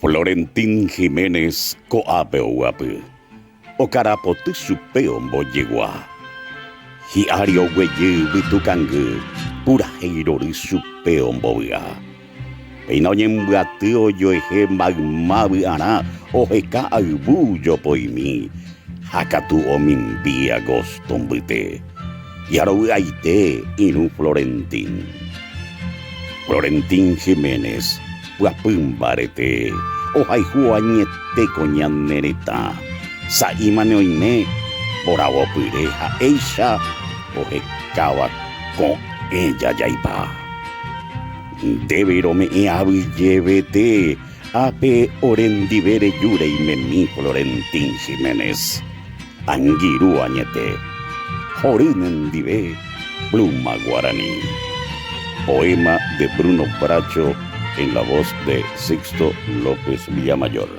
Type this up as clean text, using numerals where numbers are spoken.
Florentín Jiménez Coapeoape, Ocarapote Supeo Mboyegua, Hiario Weye Vitucangue, Purajeirori Supeo Mboga, Peinoyen Buateo Yoeje Magmabi Ana, Ojeka Albuyo Poimi, Hakatu Omimbi Agosto Mbite, Yaro Aite Inu Florentín. Florentín Jiménez, Guapumbarete, Ojai Juañete Coñanereta, Saimane Oime, Borabo Pireja, Eisha, Ojekawa con ella Yaipa. Deberome e abillevete, Ape Orendivere Yure y Memi Florentín Jiménez, Angiru Añete, Jorinendive, Pluma Guaraní. Poema de Bruno Bracho en la voz de Sixto López Villamayor.